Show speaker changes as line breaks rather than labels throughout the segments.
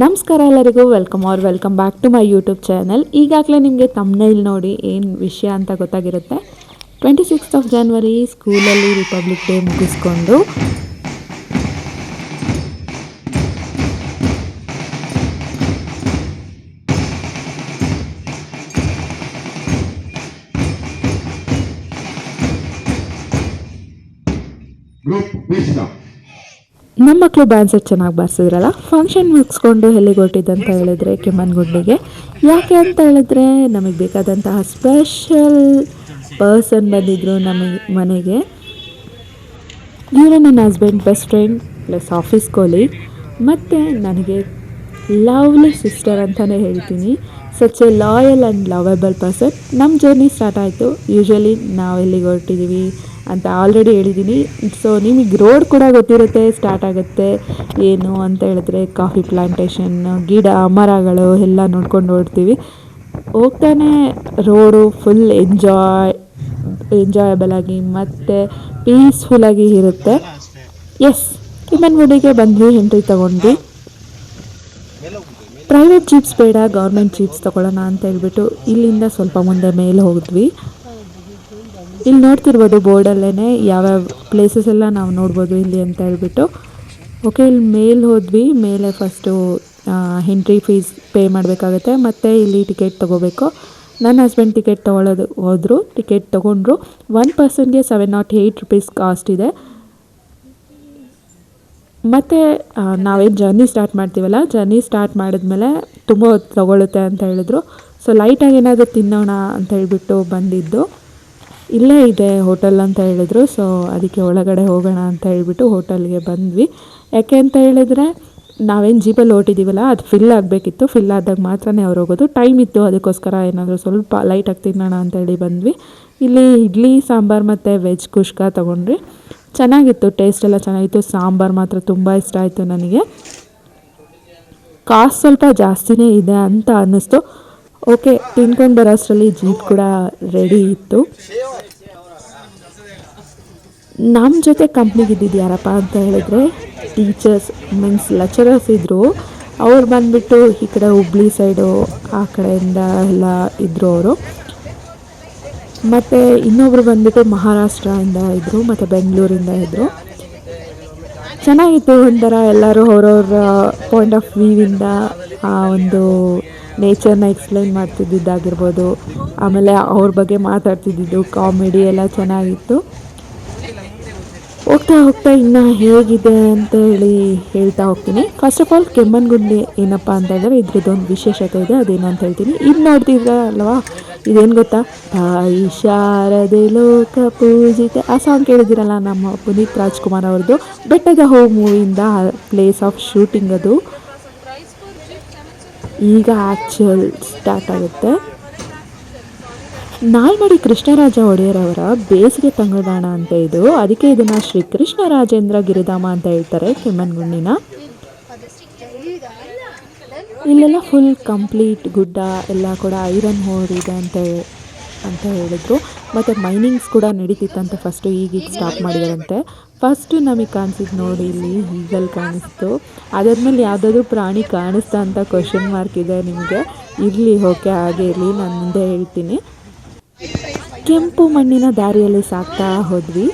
ನಮಸ್ಕಾರ ಎಲ್ಲರಿಗೂ welcome back to my YouTube channel. ಈಗಾಗಲೇ ನಿಮಗೆ ತಮ್ನೈಲ್ ನೋಡಿ ಏನು ವಿಷಯ ಅಂತ ಗೊತ್ತಾಗಿರುತ್ತೆ. 26th ಆಫ್ ಜನವರಿ ಸ್ಕೂಲಲ್ಲಿ ರಿಪಬ್ಲಿಕ್ ಡೇ ಮುಗಿಸ್ಕೊಂಡು ನಮ್ಮ ಮಕ್ಕಳು ಡ್ಯಾನ್ಸ್ ಚೆನ್ನಾಗಿ ಬಾರಿಸಿದ್ರಲ್ಲ. ಫಂಕ್ಷನ್ ಮುಗಿಸ್ಕೊಂಡು ಎಲ್ಲಿಗೆ ಹೊರಟಿದ್ದಂತ ಹೇಳಿದ್ರೆ ಕೆಮ್ಮಣ್ಣುಗುಂಡಿಗೆ. ಯಾಕೆ ಅಂತ ಹೇಳಿದ್ರೆ ನಮಗೆ ಬೇಕಾದಂತಹ ಸ್ಪೆಷಲ್ ಪರ್ಸನ್ ಬಂದಿದ್ದರು ನಮಗೆ ಮನೆಗೆ. ಇವರು ನನ್ನ husband best friend plus office colleague, ಮತ್ತು ನನಗೆ ಲವ್ಲಿ ಸಿಸ್ಟರ್ ಅಂತಲೇ ಹೇಳ್ತೀನಿ. Such a loyal and lovable person. ನಮ್ಮ ಜರ್ನಿ ಸ್ಟಾರ್ಟ್ ಆಯಿತು. ಯೂಶ್ವಲಿ ನಾವು ಎಲ್ಲಿಗೆ ಹೊರಟಿದ್ದೀವಿ ಅಂತ ಆಲ್ರೆಡಿ ಹೇಳಿದ್ದೀನಿ. ಸೊ ನಿಮಗೆ ರೋಡ್ ಕೂಡ ಗೊತ್ತಿರುತ್ತೆ. ಸ್ಟಾರ್ಟ್ ಆಗುತ್ತೆ ಏನು ಅಂತ ಹೇಳಿದ್ರೆ ಕಾಫಿ ಪ್ಲಾಂಟೇಶನ್, ಗಿಡ ಮರಗಳು ಎಲ್ಲ ನೋಡ್ಕೊಂಡು ಹೊರಡ್ತೀವಿ. ಹೋಗ್ತಾನೆ ರೋಡು ಫುಲ್ ಎಂಜಾಯಬಲ್ ಆಗಿ ಮತ್ತು ಪೀಸ್ಫುಲ್ಲಾಗಿ ಇರುತ್ತೆ. ಎಸ್, ಕೆಮ್ಮಣ್ಣುಗುಂಡಿಗೆ ಬಂದ್ವಿ, ಎಂಟ್ರಿ ತೊಗೊಂಡ್ವಿ. ಪ್ರೈವೇಟ್ ಜೀಪ್ಸ್ ಬೇಡ, ಗೌರ್ಮೆಂಟ್ ಜೀಪ್ಸ್ ತೊಗೊಳ್ಳೋಣ ಅಂತ ಹೇಳ್ಬಿಟ್ಟು ಇಲ್ಲಿಂದ ಸ್ವಲ್ಪ ಮುಂದೆ ಮೇಲೆ ಹೋಗಿದ್ವಿ. ಇಲ್ಲಿ ನೋಡ್ತಿರ್ಬೋದು ಬೋರ್ಡಲ್ಲೇ ಯಾವ್ಯಾವ ಪ್ಲೇಸಸ್ ಎಲ್ಲ ನಾವು ನೋಡ್ಬೋದು ಇಲ್ಲಿ ಅಂತ ಹೇಳ್ಬಿಟ್ಟು. ಓಕೆ, ಇಲ್ಲಿ ಮೇಲೆ ಹೋದ್ವಿ. ಮೇಲೆ ಫಸ್ಟು ಎಂಟ್ರಿ ಫೀಸ್ ಪೇ ಮಾಡಬೇಕಾಗತ್ತೆ, ಮತ್ತು ಇಲ್ಲಿ ಟಿಕೆಟ್ ತೊಗೋಬೇಕು. ನನ್ನ ಹಸ್ಬೆಂಡ್ ಟಿಕೆಟ್ ಹೋದರು. ಟಿಕೆಟ್ ತೊಗೊಂಡ್ರು. 1 ಪರ್ಸನ್ಗೆ 708 rupees ಕಾಸ್ಟ್ ಇದೆ. ಮತ್ತು ನಾವೇನು ಜರ್ನಿ ಸ್ಟಾರ್ಟ್ ಮಾಡ್ತೀವಲ್ಲ, ಜರ್ನಿ ಸ್ಟಾರ್ಟ್ ಮಾಡಿದ್ಮೇಲೆ ತುಂಬ ಹೊತ್ತು ತೊಗೊಳುತ್ತೆ ಅಂತ ಹೇಳಿದ್ರು. ಸೊ ಲೈಟಾಗಿ ಏನಾದರೂ ತಿನ್ನೋಣ ಅಂತ ಹೇಳ್ಬಿಟ್ಟು ಬಂದಿದ್ದು. ಇಲ್ಲೇ ಇದೆ ಹೋಟೆಲ್ ಅಂತ ಹೇಳಿದ್ರು. ಸೊ ಅದಕ್ಕೆ ಒಳಗಡೆ ಹೋಗೋಣ ಅಂತ ಹೇಳ್ಬಿಟ್ಟು ಹೋಟೆಲ್ಗೆ ಬಂದ್ವಿ. ಯಾಕೆ ಅಂತ ಹೇಳಿದ್ರೆ ನಾವೇನು ಜೀಪಲ್ಲಿ ಹೊರಟಿದ್ದೀವಲ್ಲ, ಅದು ಫಿಲ್ ಆಗಬೇಕಿತ್ತು. ಫಿಲ್ ಆದಾಗ ಮಾತ್ರ ಅವ್ರು ಹೋಗೋದು. ಟೈಮ್ ಇತ್ತು, ಅದಕ್ಕೋಸ್ಕರ ಏನಾದರೂ ಸ್ವಲ್ಪ ಲೈಟಾಗಿ ತಿನ್ನೋಣ ಅಂತೇಳಿ ಬಂದ್ವಿ. ಇಲ್ಲಿ ಇಡ್ಲಿ ಸಾಂಬಾರು ಮತ್ತು ವೆಜ್ ಕುಷ್ಕ ತೊಗೊಂಡ್ರಿ. ಚೆನ್ನಾಗಿತ್ತು, ಟೇಸ್ಟ್ ಎಲ್ಲ ಚೆನ್ನಾಗಿತ್ತು. ಸಾಂಬಾರು ಮಾತ್ರ ತುಂಬ ಇಷ್ಟ ಆಯಿತು ನನಗೆ. ಕಾಸ್ಟ್ ಸ್ವಲ್ಪ ಜಾಸ್ತಿನೇ ಇದೆ ಅಂತ ಅನ್ನಿಸ್ತು. ಓಕೆ, ತಿನ್ಕೊಂಡು ಬರೋಷ್ಟರಲ್ಲಿ ಜೀಪ್ ಕೂಡ ರೆಡಿ ಇತ್ತು. ನಮ್ಮ ಜೊತೆ ಕಂಪ್ನಿಗೆ ಇದ್ದಿದ್ದು ಯಾರಪ್ಪ ಅಂತ ಹೇಳಿದ್ರೆ ಟೀಚರ್ಸ್ ಮೀನ್ಸ್ ಲೆಕ್ಚರರ್ಸ್ ಇದ್ದರು. ಅವ್ರು ಬಂದುಬಿಟ್ಟು ಈ ಕಡೆ ಹುಬ್ಳಿ ಸೈಡು ಆ ಕಡೆಯಿಂದ ಎಲ್ಲ ಇದ್ದರು ಅವರು. ಮತ್ತು ಇನ್ನೊಬ್ಬರು ಬಂದುಬಿಟ್ಟು ಮಹಾರಾಷ್ಟ್ರದಿಂದ ಇದ್ದರು, ಮತ್ತು ಬೆಂಗಳೂರಿಂದ ಇದ್ದರು. ಚೆನ್ನಾಗಿತ್ತು. ಒಂಥರ ಎಲ್ಲರೂ ಅವ್ರವ್ರ ಪಾಯಿಂಟ್ ಆಫ್ ವ್ಯೂವಿಂದ ಆ ಒಂದು ನೇಚರ್ನ ಎಕ್ಸ್ಪ್ಲೈನ್ ಮಾಡ್ತಿದ್ದಿದ್ದಾಗಿರ್ಬೋದು, ಆಮೇಲೆ ಅವ್ರ ಬಗ್ಗೆ ಮಾತಾಡ್ತಿದ್ದಿದ್ದು, ಕಾಮಿಡಿ ಎಲ್ಲ ಚೆನ್ನಾಗಿತ್ತು. ಹೋಗ್ತಾ ಹೋಗ್ತಾ ಇನ್ನು ಹೇಗಿದೆ ಅಂತ ಹೇಳ್ತಾ ಹೋಗ್ತೀನಿ. ಫಸ್ಟ್ ಆಫ್ ಆಲ್ ಕೆಮ್ಮಣ್ಣುಗುಂಡಿ ಏನಪ್ಪ ಅಂತ ಹೇಳಿದ್ರೆ ಇದ್ರದ್ದೊಂದು ವಿಶೇಷತೆ ಇದೆ. ಅದೇನು ಅಂತ ಹೇಳ್ತೀನಿ. ಇದು ನೋಡ್ತಿದ್ರೆ ಅಲ್ವಾ, ಇದೇನು ಗೊತ್ತಾ, ತಾಯಿ ಶಾರದೆ ಲೋಕ ಪೂಜಿತೆ, ಆ ಸಾಂಗ್ ಕೇಳಿದಿರಲ್ಲ ನಮ್ಮ ಪುನೀತ್ ರಾಜ್ಕುಮಾರ್ ಅವ್ರದ್ದು. ಬೆಟ್ಟದ ಹೂ ಮೂವಿಯಿಂದ ಪ್ಲೇಸ್ ಆಫ್ ಶೂಟಿಂಗ್ ಅದು. ಈಗ ಆ್ಯಕ್ಚುಯಲ್ ಸ್ಟಾರ್ಟ್ ಆಗುತ್ತೆ. ನಾಲ್ಮಡಿ ಕೃಷ್ಣರಾಜ ಒಡೆಯರ್ ಅವರ ಬೇಸಿಗೆ ತಂಗುದಾಣ ಅಂತ ಇದು. ಅದಕ್ಕೆ ಇದನ್ನು ಶ್ರೀ ಕೃಷ್ಣರಾಜೇಂದ್ರ ಗಿರಿಧಾಮ ಅಂತ ಹೇಳ್ತಾರೆ ಕೆಮ್ಮಣ್ಣುಗುಂಡಿನ. ಇಲ್ಲೆಲ್ಲ ಫುಲ್ ಕಂಪ್ಲೀಟ್ ಗುಡ್ಡ ಎಲ್ಲ ಕೂಡ ಐರನ್ ಹೋರ್ ಇದೆ ಅಂತ ಹೇಳಿದ್ರು. ಮತ್ತು ಮೈನಿಂಗ್ಸ್ ಕೂಡ ನಡೀತಿತ್ತಂತೆ ಫಸ್ಟು. ಈಗೀಗ ಸ್ಟಾಪ್ ಮಾಡಿದಾರಂತೆ. ಫಸ್ಟು ನಮಗೆ ಕಾಣಿಸಿದ್ದು ನೋಡಿ, ಇಲ್ಲಿ ಈಗಲ್ ಕಾಣಿಸ್ತು. ಅದಾದ್ಮೇಲೆ ಯಾವುದಾದ್ರೂ ಪ್ರಾಣಿ ಕಾಣಿಸ್ತಾ ಅಂತ ಕ್ವಶನ್ ಮಾರ್ಕ್ ಇದೆ ನಿಮಗೆ. ಇರಲಿ, ಓಕೆ, ಹಾಗೆ ಇರಲಿ, ನಾನು ಮುಂದೆ ಹೇಳ್ತೀನಿ. ಕೆಂಪು ಮಣ್ಣಿನ ದಾರಿಯಲ್ಲಿ ಸಾಗ್ತಾ ಹೋದ್ವಿ.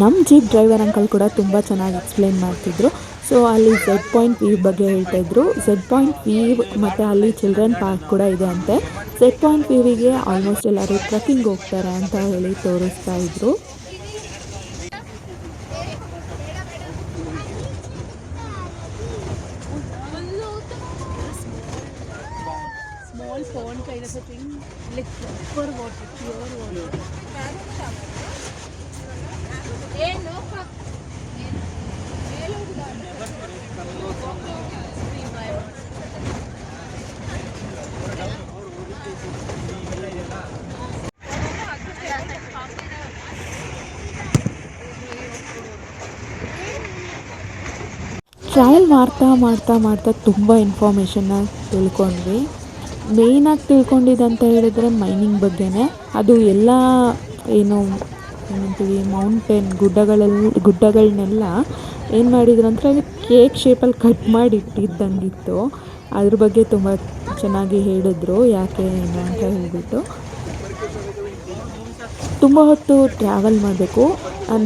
ನಮ್ಮ ಜೀಪ್ ಡ್ರೈವರ್ ಅಂಕಲ್ ಕೂಡ ತುಂಬ ಚೆನ್ನಾಗಿ ಎಕ್ಸ್ಪ್ಲೇನ್ ಮಾಡ್ತಿದ್ರು. ಸೊ ಅಲ್ಲಿ ಝೆಡ್ ಪಾಯಿಂಟ್ ವೀವ್ ಬಗ್ಗೆ ಹೇಳ್ತಾಯಿದ್ರು. ಝೆಡ್ ಪಾಯಿಂಟ್ ವೀವ್ ಮತ್ತು ಅಲ್ಲಿ ಚಿಲ್ಡ್ರನ್ ಪಾರ್ಕ್ ಕೂಡ ಇದೆ ಅಂತೆ. ಝೆಡ್ ಪಾಯಿಂಟ್ ವೀವಿಗೆ ಆಲ್ಮೋಸ್ಟ್ ಎಲ್ಲರೂ ಟ್ರೆಕ್ಕಿಂಗ್ ಹೋಗ್ತಾರೆ ಅಂತ ಹೇಳಿ ತೋರಿಸ್ತಾ ಇದ್ರು. ಟ್ರಯಲ್ ಮಾಡ್ತಾ ಮಾಡ್ತಾ ಮಾಡ್ತಾ ತುಂಬ ಇನ್ಫಾರ್ಮೇಷನ್ನ ತಿಳ್ಕೊಂಡ್ವಿ. ಮೇಯ್ನಾಗಿ ತಿಳ್ಕೊಂಡಿದ್ದಂತ ಹೇಳಿದ್ರೆ ಮೈನಿಂಗ್ ಬಗ್ಗೆನೇ. ಅದು ಎಲ್ಲ ಏನು ಏನಂತೀವಿ ಮೌಂಟೇನ್ ಗುಡ್ಡಗಳನ್ನೆಲ್ಲ ಏನು ಮಾಡಿದ್ರು ಅಂದರೆ ಅದು ಕೇಕ್ ಶೇಪಲ್ಲಿ ಕಟ್ ಮಾಡಿ ಇಟ್ಟಿದ್ದಂಗಿತ್ತು. ಅದ್ರ ಬಗ್ಗೆ ತುಂಬ ಚೆನ್ನಾಗಿ ಹೇಳಿದ್ರು ಯಾಕೆ ಏನು ಅಂತ ಹೇಳಿಬಿಟ್ಟು. ತುಂಬ ಹೊತ್ತು ಟ್ರಾವೆಲ್ ಮಾಡಬೇಕು.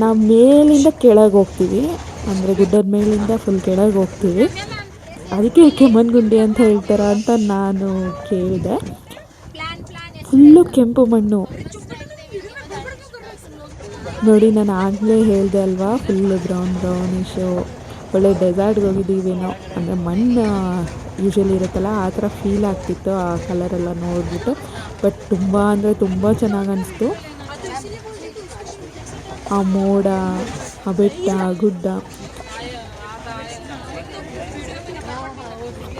ನಾವು ಮೇಲಿಂದ ಕೆಳಗೆ ಹೋಗ್ತೀವಿ, ಅಂದರೆ ಗುಡ್ಡದ ಮೇಲಿಂದ ಫುಲ್ ಕೆಳಗೆ ಹೋಗ್ತೀವಿ. ಅದಕ್ಕೆ ಕೆಮ್ಮಣ್ಣುಗುಂಡಿ ಅಂತ ಹೇಳ್ತಾರ ಅಂತ ನಾನು ಕೇಳಿದೆ. ಫುಲ್ಲು ಕೆಂಪು ಮಣ್ಣು ನೋಡಿ, ನಾನು ಆಗಲೇ ಹೇಳಿದೆ ಅಲ್ವಾ, ಫುಲ್ಲು ಬ್ರೌನಿಶು. ಒಳ್ಳೆ ಡೆಸರ್ಟ್ಗೆ ಹೋಗಿದ್ದೀವೇನೋ, ಅಂದರೆ ಮಣ್ಣು ಯೂಶ್ವಲಿ ಇರುತ್ತಲ್ಲ ಆ ಥರ ಫೀಲ್ ಆಗ್ತಿತ್ತು ಆ ಕಲರೆಲ್ಲ ನೋಡಿಬಿಟ್ಟು. ಬಟ್ ತುಂಬ ಅಂದರೆ ತುಂಬ ಚೆನ್ನಾಗಿ ಅನಿಸ್ತು. ಆ ಮೋಡ, ಆ ಬೆಟ್ಟ, ಗುಡ್ಡ.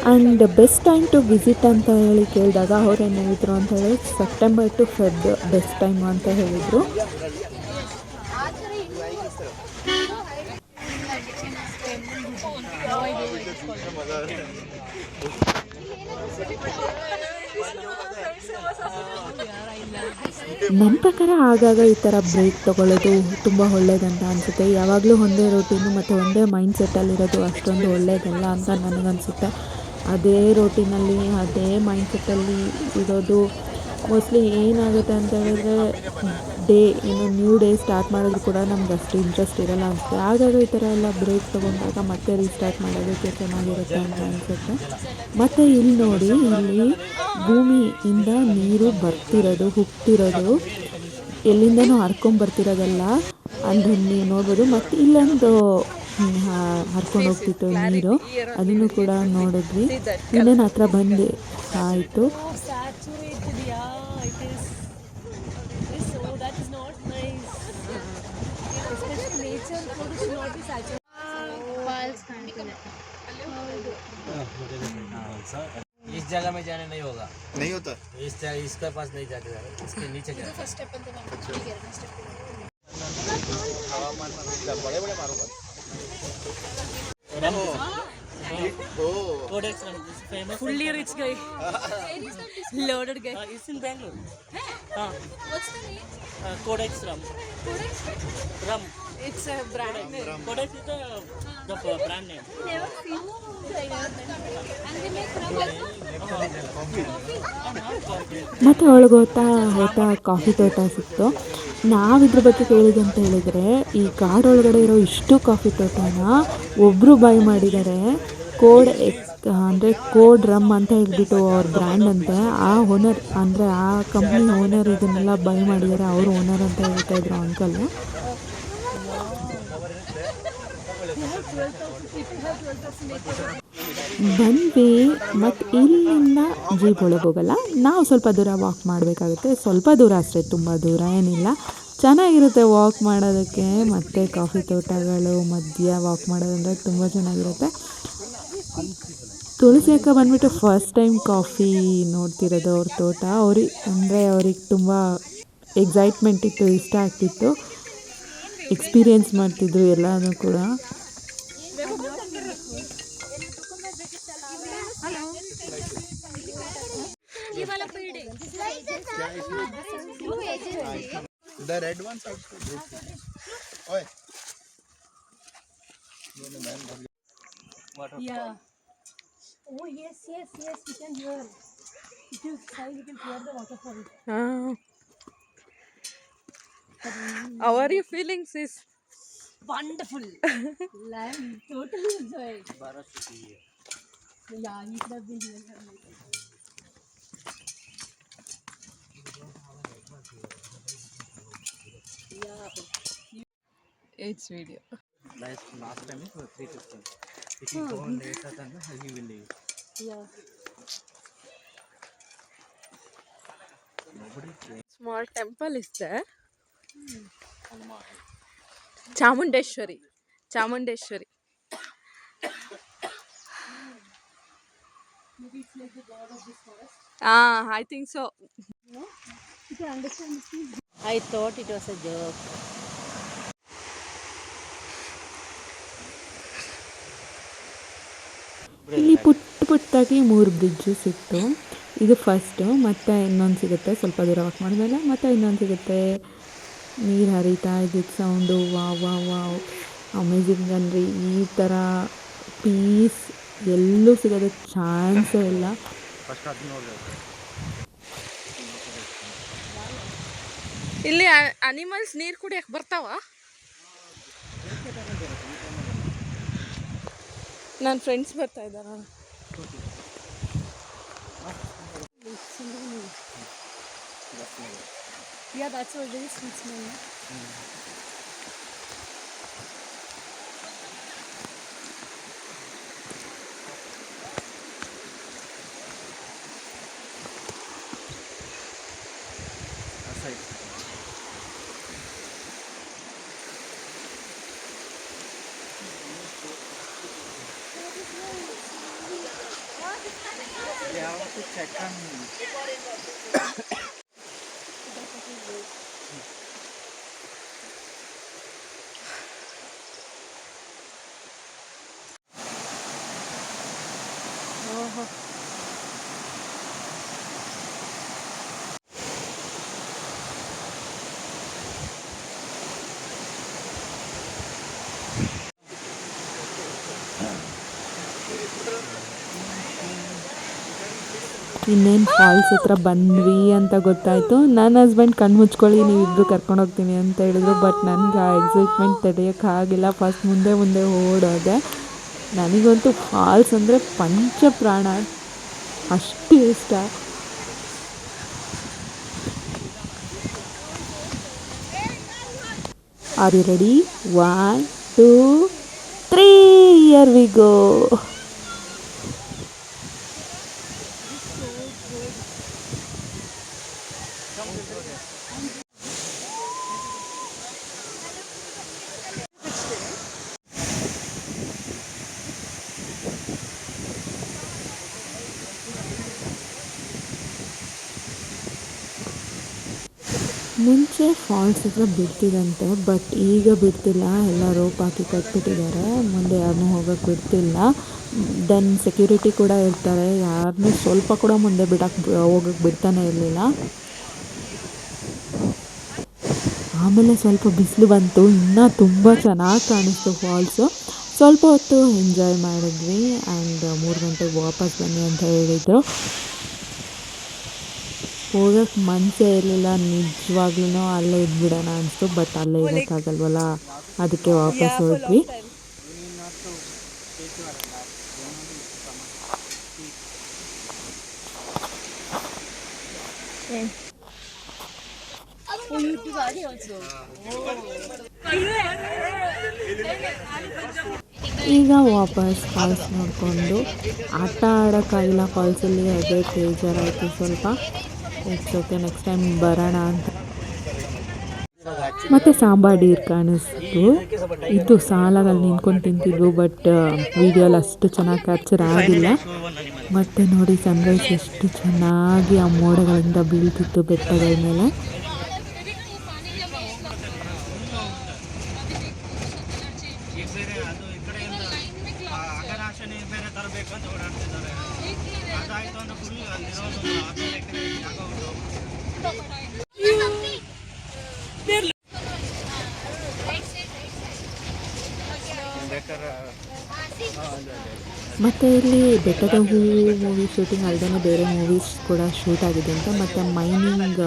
And best time to visit ಅಂತ ಹೇಳಿ ಕೇಳಿದಾಗ ಅವ್ರೇನು ಹೇಳಿದ್ರು ಅಂತ ಹೇಳಿ September to Feb best time ಅಂತ ಹೇಳಿದರು. ನನ್ನ ಪ್ರಕಾರ ಆಗಾಗ ಈ ಥರ ಬ್ರೇಕ್ ತೊಗೊಳ್ಳೋದು ತುಂಬ ಒಳ್ಳೇದಂತ ಅನಿಸುತ್ತೆ. ಯಾವಾಗಲೂ ಒಂದೇ ರೋಟೀನು ಮತ್ತು ಒಂದೇ ಮೈಂಡ್ ಸೆಟ್ಟಲ್ಲಿರೋದು ಅಷ್ಟೊಂದು ಒಳ್ಳೆಯದಲ್ಲ ಅಂತ ನನಗನ್ಸುತ್ತೆ. ಅದೇ ರೋಟೀನಲ್ಲಿ ಅದೇ ಮೈಂಡ್ ಸೆಟ್ಟಲ್ಲಿ ಇರೋದು ಮೋಸ್ಟ್ಲಿ ಏನಾಗುತ್ತೆ ಅಂತ ಹೇಳಿದ್ರೆ ನ್ಯೂ ಡೇ ಸ್ಟಾರ್ಟ್ ಮಾಡಿದ್ರು ಕೂಡ ನಮ್ಗೆ ಅಷ್ಟು ಇಂಟ್ರೆಸ್ಟ್ ಇರೋಲ್ಲ ಅನಿಸುತ್ತೆ. ಆಗಾಗ ಈ ಥರ ಎಲ್ಲ ಬ್ರೇಕ್ ತೊಗೊಂಡಾಗ ಮತ್ತೆ ರೀಸ್ಟಾರ್ಟ್ ಮಾಡೋದಕ್ಕೆ ಚೆನ್ನಾಗಿರುತ್ತೆ ಅಂತ ಅನಿಸುತ್ತೆ. ಮತ್ತು ಇಲ್ಲಿ ನೋಡಿ, ಇಲ್ಲಿ ಭೂಮಿಯಿಂದ ನೀರು ಬರ್ತಿರೋದು, ಹುಟ್ಟಿರೋದು, ಎಲ್ಲಿಂದನೂ ಹರ್ಕೊಂಬರ್ತಿರೋದಲ್ಲ ಅಂದರೆ ನೀವು ನೋಡ್ಬೋದು. ಮತ್ತು ಇಲ್ಲೊಂದು ಹರ್ಕೊಂಡು ಹೋಗ್ತಿತ್ತು ನೀರು, ಅದನ್ನು ಕೂಡ ನೋಡಿದ್ವಿ. ಇನ್ನೇನು ಹತ್ರ ಬಂದು ಆಯಿತು.
इस जगह में जाने नहीं होगा, नहीं होता इसके पास नहीं जाके इसके नीचे जाना। बड़े बड़े मारूंगा। Codex Rum is famous. Fully rich guy. Loaded guy. It's in Bangalore. What's the name? Codex Rum. Codex Rum. It's a brand name. Codex is the brand name. Never seen. And they make rum also.
ಮತ್ತು ಒಳಗೆ ಹೋಗ್ತಾ coffee ತೋಟ ಸಿಕ್ತು. ನಾವಿದ್ರ ಬಗ್ಗೆ ಕೇಳಿದೆ ಅಂತ ಹೇಳಿದರೆ, ಈ ಕಾಡೊಳಗಡೆ ಇರೋ ಇಷ್ಟು ಕಾಫಿ ತೋಟನ ಒಬ್ಬರು ಬೈ ಮಾಡಿದ್ದಾರೆ. ಅಂದರೆ ಕೋಡ್ ರಮ್ ಅಂತ ಹೇಳ್ಬಿಟ್ಟು ಅವ್ರ ಬ್ರ್ಯಾಂಡ್ ಅಂತೆ. ಆ ಓನರ್ ಅಂದರೆ ಆ ಕಂಪ್ನಿ ಓನರ್ ಇದನ್ನೆಲ್ಲ ಬೈ ಮಾಡಿದ್ದಾರೆ. ಅವರು ಓನರ್ ಅಂತ ಹೇಳ್ತಾ ಇದ್ರು ಅಂಕಲ್. ಬಂದ್ವಿ ಮತ್ತು ಇಲ್ಲಿಂದ ಜೀಪ್ ಒಳಗೆ ಹೋಗಲ್ಲ, ನಾವು ಸ್ವಲ್ಪ ದೂರ ವಾಕ್ ಮಾಡಬೇಕಾಗುತ್ತೆ. ಸ್ವಲ್ಪ ದೂರ ಅಷ್ಟೇ, ತುಂಬ ದೂರ ಏನಿಲ್ಲ. ಚೆನ್ನಾಗಿರುತ್ತೆ ವಾಕ್ ಮಾಡೋದಕ್ಕೆ. ಮತ್ತು ಕಾಫಿ ತೋಟಗಳು ಮಧ್ಯ ವಾಕ್ ಮಾಡೋದಂದರೆ ತುಂಬ ಚೆನ್ನಾಗಿರುತ್ತೆ. ತುಳಸಿ ಅಕ್ಕ ಬಂದುಬಿಟ್ಟು ಫಸ್ಟ್ ಟೈಮ್ ಕಾಫಿ ನೋಡ್ತಿರೋದು ಅವ್ರ ತೋಟ. ಅವ್ರಿಗೆ ತುಂಬ ಎಕ್ಸೈಟ್ಮೆಂಟ್ ಇತ್ತು, ಇಷ್ಟ ಆಗ್ತಿತ್ತು, ಎಕ್ಸ್ಪೀರಿಯೆನ್ಸ್ ಮಾಡ್ತಿದ್ರು ಎಲ್ಲನೂ ಕೂಡ.
The red ones are good. Oi.
Yeah. Oh yes, we can hear. If you try, you can hear the waterfall.
How are you feeling, sis?
Wonderful. I'm totally enjoying. Yeah, you could have been here.
It's video.
Last time it was 3:15. If you go on later, then you will leave.
Yeah.
Nobody.
Small temple is there. Chamundeshwari.
Maybe it's like the god of this forest.
I think so.
No? You can understand this.
I thought it was a joke.
ಇಲ್ಲಿ ಪುಟ್ಟದಾಗಿ 3 bridge ಸಿಕ್ತು. ಇದು first, ಮತ್ತು ಇನ್ನೊಂದು ಸಿಗುತ್ತೆ ಸ್ವಲ್ಪ ದೂರ walk ಮಾಡಿದ್ಮೇಲೆ, ಮತ್ತು ಇನ್ನೊಂದು ಸಿಗುತ್ತೆ. ನೀರು ಹರಿತಾ ಇದ್ದಿದ್ದು sound wow wow wow amazing ಅಂದರೆ ಈ ಥರ ಪೀಸ್ ಎಲ್ಲೂ ಸಿಗೋದಕ್ಕೆ ಚಾನ್ಸೇ ಇಲ್ಲ.
ಇಲ್ಲಿ ಅನಿಮಲ್ಸ್ ನೀರು ಕುಡಿಯಕ್ಕೆ ಬರ್ತಾವ. ನನ್ನ ಫ್ರೆಂಡ್ಸ್ ಬರ್ತಾ ಇದ್ದಾರ.
Yeah, that's what it is. Sweet smell.
ಇನ್ನೇನು ಫಾಲ್ಸ್ ಹತ್ರ ಬಂದ್ವಿ ಅಂತ ಗೊತ್ತಾಯಿತು. ನನ್ನ ಹಸ್ಬೆಂಡ್ ಕಣ್ಣು ಮುಚ್ಕೊಳ್ಳಿ ನೀವಿಬ್ಬರು ಕರ್ಕೊಂಡು ಹೋಗ್ತೀನಿ ಅಂತ ಹೇಳಿದ್ರು. ಬಟ್ ನನಗೆ ಆ ಎಕ್ಸೈಟ್ಮೆಂಟ್ ತಡೆಯೋಕ್ಕಾಗಿಲ್ಲ. ಫಸ್ಟ್ ಮುಂದೆ ಓಡೋದೆ. ನನಗಂತೂ ಫಾಲ್ಸ್ ಅಂದರೆ ಪಂಚಪ್ರಾಣ, ಅಷ್ಟು ಇಷ್ಟ. Are you ready? 1, 2, 3 here we go. ಮುಂಚೆ ಫಾಲ್ಸ್ ಹತ್ರ ಬಿಡ್ತಿದಂತೆ, ಬಟ್ ಈಗ ಬಿಡ್ತಿಲ್ಲ. ಎಲ್ಲ ರೋಪ್ ಹಾಕಿ ಕಟ್ಬಿಟ್ಟಿದ್ದಾರೆ. ಮುಂದೆ ಯಾರನ್ನೂ ಹೋಗೋಕ್ಕೆ ಬಿಡ್ತಿಲ್ಲ. ದೆನ್ ಸೆಕ್ಯೂರಿಟಿ ಕೂಡ ಇರ್ತಾರೆ. ಯಾರನ್ನೂ ಸ್ವಲ್ಪ ಕೂಡ ಮುಂದೆ ಹೋಗೋಕ್ಕೆ ಬಿಡ್ತಾನೆ ಇರಲಿಲ್ಲ. ಆಮೇಲೆ ಸ್ವಲ್ಪ ಬಿಸಿಲು ಬಂತು, ಇನ್ನೂ ತುಂಬ ಚೆನ್ನಾಗಿ ಕಾಣಿಸ್ತು ಫಾಲ್ಸು. ಸ್ವಲ್ಪ ಹೊತ್ತು ಎಂಜಾಯ್ ಮಾಡಿದ್ವಿ. ಆ್ಯಂಡ್ 3 ಗಂಟೆಗೆ ವಾಪಸ್ ಬನ್ನಿ ಅಂತ ಹೇಳಿದರು. ಹೋಗೋಕ್ಕೆ ಮನಸ್ಸೇ ಇರಲಿಲ್ಲ. ನಿಜವಾಗ್ಲೂ ಅಲ್ಲೇ ಇದ್ಬಿಡೋಣ ಅನಿಸ್ತು. ಬಟ್ ಅಲ್ಲೇ ಇರೋಕ್ಕಾಗಲ್ವಲ್ಲ, ಅದಕ್ಕೆ ವಾಪಸ್ ಹೋದ್ವಿ. ಈಗ ವಾಪಸ್ ಫಾಲ್ಸ್ ನೋಡಿಕೊಂಡು ಆಟ ಆಡೋಕ್ಕಾಗಿಲ್ಲ ಫಾಲ್ಸಲ್ಲಿ. ಅದೇ ಬೇಜಾರಾಯಿತು ಸ್ವಲ್ಪ. ಇಟ್ಸ್ ಓಕೆ, ನೆಕ್ಸ್ಟ್ ಟೈಮ್ ಬರೋಣ ಅಂತ. ಮತ್ತು ಸಾಂಬಾರ್ ನೀರು ಕಾಣಿಸ್ತು. ಇದು ಸಾಲಾಗಲ್ಲಿ ನಿಂತ್ಕೊಂಡು ತಿಂತಿದ್ವು. ಬಟ್ ವೀಡಿಯೋಲ್ಲಿ ಅಷ್ಟು ಚೆನ್ನಾಗಿ ಕ್ಯಾಪ್ಚರ್ ಆಗಿಲ್ಲ. ಮತ್ತು ನೋಡಿ ಸನ್ರೈಸ್ ಎಷ್ಟು ಚೆನ್ನಾಗಿ ಆ ಮೋಡಗಳಿಂದ ಬೀಳ್ತಿತ್ತು ಬೆಟ್ಟಗಳ ಮೇಲೆ. ಮತ್ತು ಇಲ್ಲಿ ಬೆಟ್ಟದ ಹೂ ಮೂವಿ ಶೂಟಿಂಗ್ ಅಲ್ಲದೆ ಬೇರೆ ಮೂವೀಸ್ ಕೂಡ ಶೂಟ್ ಆಗಿದೆ ಅಂತ. ಮತ್ತು ಮೈನಿಂಗ್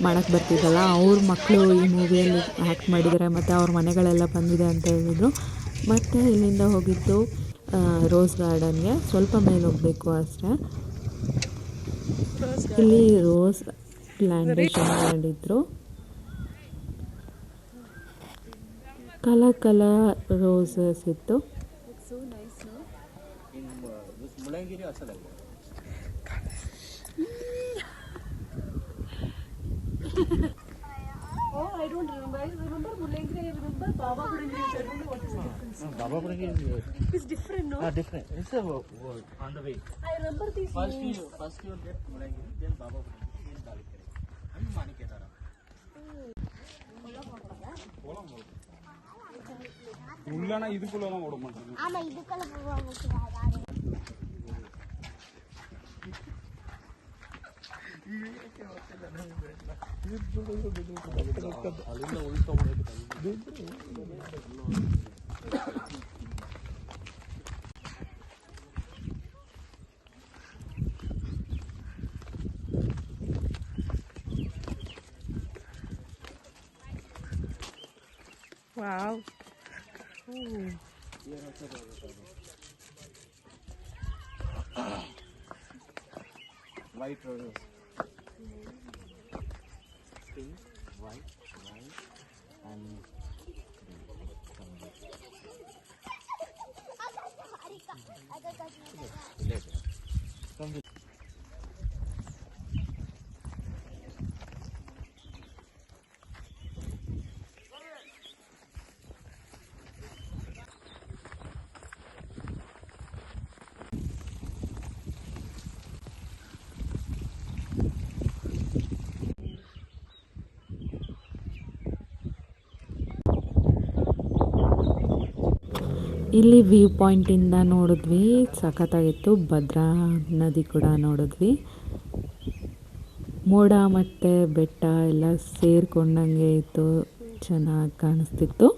ಮಾಡೋಕ್ಕೆ ಬರ್ತಿದ್ದಲ್ಲ, ಅವ್ರ ಮಕ್ಕಳು ಈ ಮೂವಿಯಲ್ಲಿ ಆ್ಯಕ್ಟ್ ಮಾಡಿದ್ದಾರೆ. ಮತ್ತು ಅವ್ರ ಮನೆಗಳೆಲ್ಲ ಬಂದಿದೆ ಅಂತ ಹೇಳಿದರು. ಮತ್ತು ಇಲ್ಲಿಂದ ಹೋಗಿದ್ದು ರೋಸ್ ಗಾರ್ಡನ್ಗೆ. ಸ್ವಲ್ಪ ಮೇಲೆ ಹೋಗಬೇಕು ಅಷ್ಟೇ. ಇಲ್ಲಿ ರೋಸ್ ಪ್ಲಾಂಟೇಶನ್ ಮಾಡಿದ್ರು. ಕಲರ್ ರೋಸಸ್ ಇತ್ತು.
Oh, I don't remember. I remember Mulengri. I remember Baba Budangri. I don't know what is the difference.
No, Baba Budangri
It's different, no?
different. It's a word on the way.
I remember these names.
First you get Mulengri, then Baba Budangri, then Talikere. And Maniketara.
உள்ளனா இதுக்குள்ள எல்லாம் ஓட மாட்டாங்க.
ஆமா இதுக்குள்ள போவாங்க.
Wow.
White roses. Pink, white, and
ಇಲ್ಲಿ view ಪಾಯಿಂಟಿಂದ ನೋಡಿದ್ವಿ, ಸಖತ್ತಾಗಿತ್ತು. ಭದ್ರಾ ನದಿ ಕೂಡ ನೋಡಿದ್ವಿ. ಮೋಡ ಮತ್ತು ಬೆಟ್ಟ ಎಲ್ಲ ಸೇರ್ಕೊಂಡಂಗೆ ಇತ್ತು, ಚೆನ್ನಾಗಿ ಕಾಣಿಸ್ತಿತ್ತು.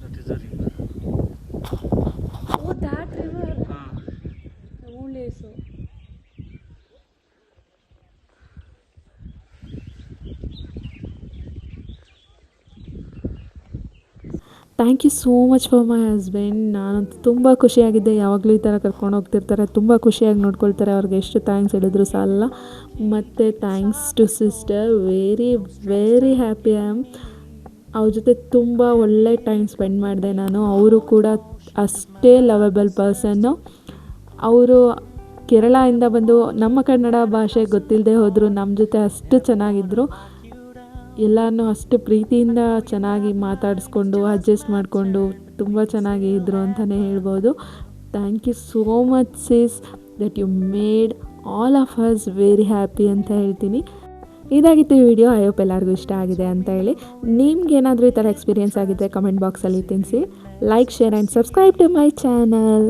that is a river.
Oh, that river. Only so.
Thank you so much for my husband. ನಾನಂತೂ ತುಂಬ ಖುಷಿಯಾಗಿದ್ದೆ. ಯಾವಾಗಲೂ ಈ ಥರ ಕರ್ಕೊಂಡು ಹೋಗ್ತಿರ್ತಾರೆ, ತುಂಬ ಖುಷಿಯಾಗಿ ನೋಡ್ಕೊಳ್ತಾರೆ. ಅವ್ರಿಗೆ ಎಷ್ಟು ಥ್ಯಾಂಕ್ಸ್ ಹೇಳಿದ್ರು ಸಾಲಲ್ಲ. ಮತ್ತು thanks to sister, very very happy I am. ಅವ್ರ ಜೊತೆ ತುಂಬ ಒಳ್ಳೆ ಟೈಮ್ ಸ್ಪೆಂಡ್ ಮಾಡಿದೆ ನಾನು. ಅವರು ಕೂಡ ಅಷ್ಟೇ ಲವಬಲ್ ಪರ್ಸನ್ನು. ಅವರು ಕೇರಳದಿಂದ ಬಂದು ನಮ್ಮ ಕನ್ನಡ ಭಾಷೆ ಗೊತ್ತಿಲ್ಲದೆ ಹೋದರು, ನಮ್ಮ ಜೊತೆ ಅಷ್ಟು ಚೆನ್ನಾಗಿದ್ದರು. ಎಲ್ಲನೂ ಅಷ್ಟು ಪ್ರೀತಿಯಿಂದ ಚೆನ್ನಾಗಿ ಮಾತಾಡಿಸ್ಕೊಂಡು ಅಡ್ಜಸ್ಟ್ ಮಾಡಿಕೊಂಡು ತುಂಬ ಚೆನ್ನಾಗಿ ಇದ್ದರು ಅಂತಲೇ ಹೇಳ್ಬೋದು. Thank you so much sis that you made all of us very happy ಅಂತ ಹೇಳ್ತೀನಿ. ಇದಾಗಿತ್ತು ಈ ವಿಡಿಯೋ. ಐ ಹೋಪ್ ಎಲ್ಲರಿಗೂ ಇಷ್ಟ ಆಗಿದೆ ಅಂತ ಹೇಳಿ. ನಿಮ್ಗೇನಾದರೂ ಈ ಥರ ಎಕ್ಸ್ಪೀರಿಯೆನ್ಸ್ ಆಗಿದ್ದರೆ ಕಮೆಂಟ್ ಬಾಕ್ಸಲ್ಲಿ ತಿಳಿಸಿ. Like, share and subscribe to my channel.